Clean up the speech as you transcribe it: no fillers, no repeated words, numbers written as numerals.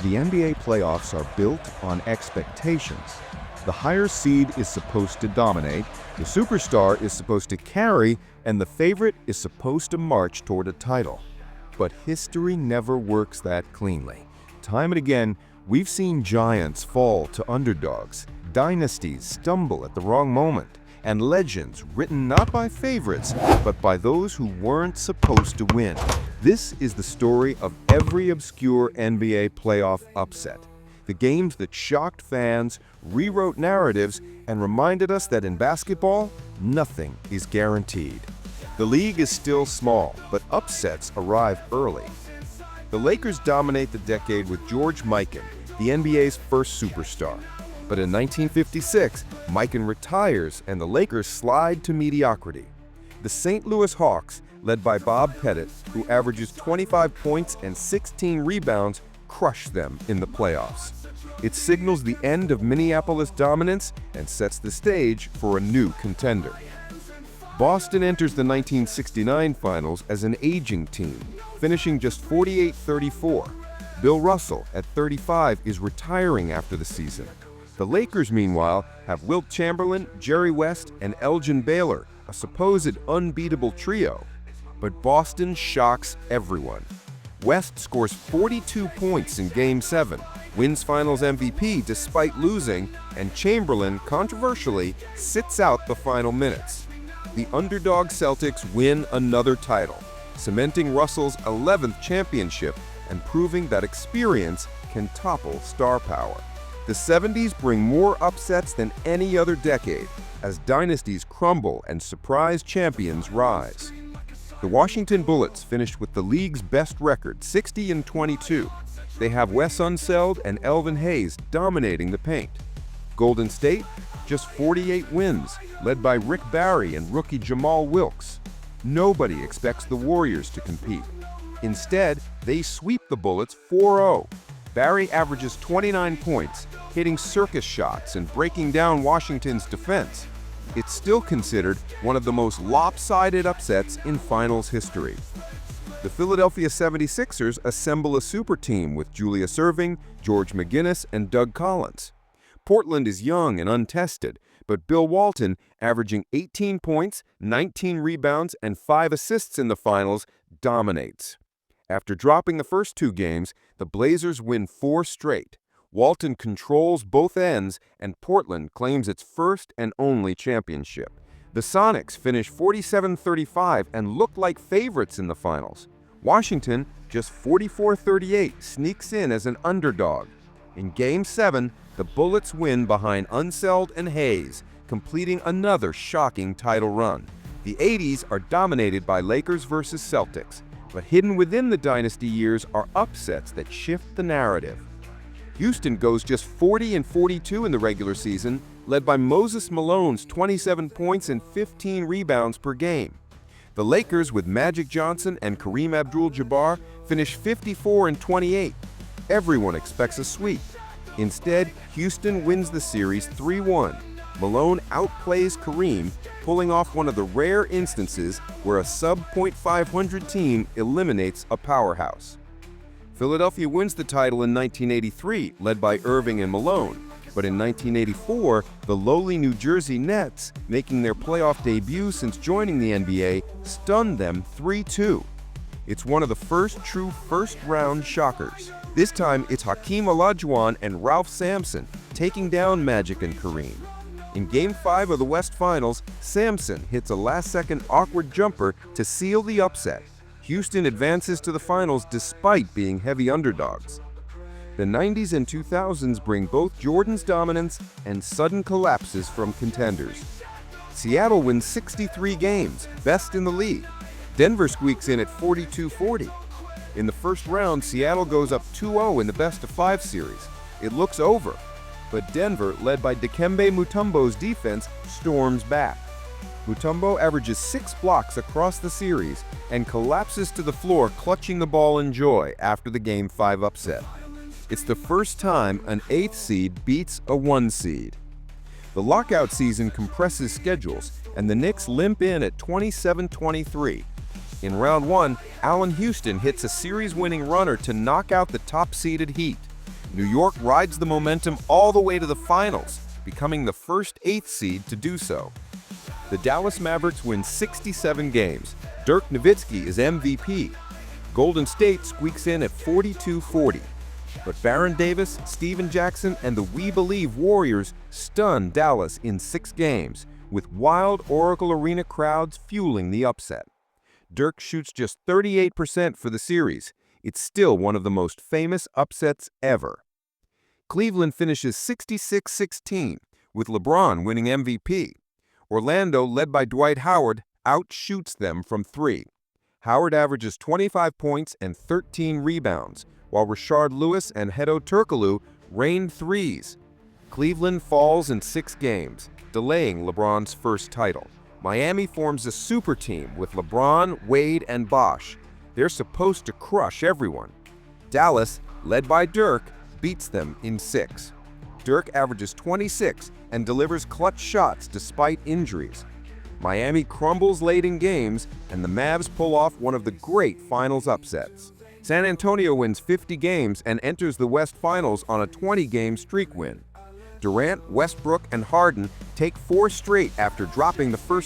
The NBA playoffs are built on expectations. The higher seed is supposed to dominate, the superstar is supposed to carry, and the favorite is supposed to march toward a title. But history never works that cleanly. Time and again, we've seen giants fall to underdogs, dynasties stumble at the wrong moment, and legends written not by favorites, but by those who weren't supposed to win. This is the story of every obscure NBA playoff upset. The games that shocked fans, rewrote narratives, and reminded us that in basketball, nothing is guaranteed. The league is still small, but upsets arrive early. The Lakers dominate the decade with George Mikan, the NBA's first superstar. But in 1956, Mikan retires and the Lakers slide to mediocrity. The St. Louis Hawks, led by Bob Pettit, who averages 25 points and 16 rebounds, crush them in the playoffs. It signals the end of Minneapolis dominance and sets the stage for a new contender. Boston enters the 1969 finals as an aging team, finishing just 48-34. Bill Russell, at 35, is retiring after the season. The Lakers, meanwhile, have Wilt Chamberlain, Jerry West, and Elgin Baylor, a supposed unbeatable trio. But Boston shocks everyone. West scores 42 points in Game 7, wins Finals MVP despite losing, and Chamberlain, controversially, sits out the final minutes. The underdog Celtics win another title, cementing Russell's 11th championship and proving that experience can topple star power. The 70s bring more upsets than any other decade, as dynasties crumble and surprise champions rise. The Washington Bullets finished with the league's best record, 60-22. They have Wes Unseld and Elvin Hayes dominating the paint. Golden State, just 48 wins, led by Rick Barry and rookie Jamal Wilkes. Nobody expects the Warriors to compete. Instead, they sweep the Bullets 4-0. Barry averages 29 points, hitting circus shots and breaking down Washington's defense. It's still considered one of the most lopsided upsets in finals history. The Philadelphia 76ers assemble a super team with Julius Erving, George McGinnis, and Doug Collins. Portland is young and untested, but Bill Walton, averaging 18 points, 19 rebounds, and 5 assists in the finals, dominates. After dropping the first 2 games, the Blazers win 4 straight. Walton controls both ends, and Portland claims its first and only championship. The Sonics finish 47-35 and look like favorites in the finals. Washington, just 44-38, sneaks in as an underdog. In Game 7, the Bullets win behind Unseld and Hayes, completing another shocking title run. The 80s are dominated by Lakers versus Celtics, but hidden within the dynasty years are upsets that shift the narrative. Houston goes just 40-42 in the regular season, led by Moses Malone's 27 points and 15 rebounds per game. The Lakers, with Magic Johnson and Kareem Abdul-Jabbar, finish 54-28. Everyone expects a sweep. Instead, Houston wins the series 3-1. Malone outplays Kareem, pulling off one of the rare instances where a sub-.500 team eliminates a powerhouse. Philadelphia wins the title in 1983, led by Irving and Malone. But in 1984, the lowly New Jersey Nets, making their playoff debut since joining the NBA, stunned them 3-2. It's one of the first true first-round shockers. This time, it's Hakeem Olajuwon and Ralph Sampson taking down Magic and Kareem. In Game 5 of the West Finals, Sampson hits a last-second awkward jumper to seal the upset. Houston advances to the finals despite being heavy underdogs. The 90s and 2000s bring both Jordan's dominance and sudden collapses from contenders. Seattle wins 63 games, best in the league. Denver squeaks in at 42-40. In the first round, Seattle goes up 2-0 in the best-of-5 series. It looks over, but Denver, led by Dikembe Mutombo's defense, storms back. Mutombo averages 6 blocks across the series and collapses to the floor, clutching the ball in joy after the Game 5 upset. It's the first time an 8th seed beats a 1 seed. The lockout season compresses schedules, and the Knicks limp in at 27-23. In round 1, Allen Houston hits a series-winning runner to knock out the top-seeded Heat. New York rides the momentum all the way to the finals, becoming the first 8th seed to do so. The Dallas Mavericks win 67 games. Dirk Nowitzki is MVP. Golden State squeaks in at 42-40. But Baron Davis, Steven Jackson, and the We Believe Warriors stun Dallas in 6 games, with wild Oracle Arena crowds fueling the upset. Dirk shoots just 38% for the series. It's still one of the most famous upsets ever. Cleveland finishes 66-16, with LeBron winning MVP. Orlando, led by Dwight Howard, outshoots them from 3. Howard averages 25 points and 13 rebounds, while Rashard Lewis and Hedo Turkoglu rain threes. Cleveland falls in 6 games, delaying LeBron's first title. Miami forms a super team with LeBron, Wade, and Bosh. They're supposed to crush everyone. Dallas, led by Dirk, beats them in 6. Dirk averages 26 and delivers clutch shots despite injuries. Miami crumbles late in games, and the Mavs pull off one of the great finals upsets. San Antonio wins 50 games and enters the West Finals on a 20-game streak win. Durant, Westbrook, and Harden take 4 straight after dropping the first